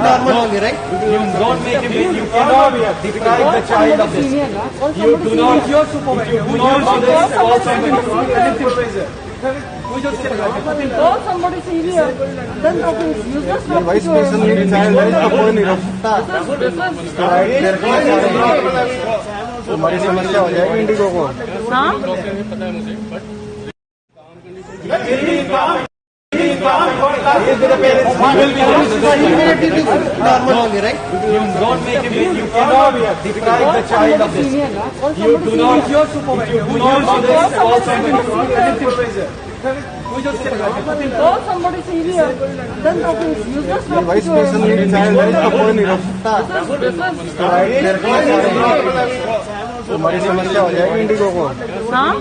normal only, right? You don't make him. You cannot deprive the child of this. You do not. If you do not do this, call somebody. Call somebody senior. Then okay, you just have Vice President needs child right to phone नहीं रखता। हमारी समस्या हो जाएगी Indigo को। हाँ? Normal only, right? You don't make him. You cannot deprive the child of this. You do not. If you do not do this, call somebody. Call somebody senior. Then okay, you just have Vice President needs child right to phone नहीं रखता। हमारी समस्या हो जाएगी Indigo को। हाँ?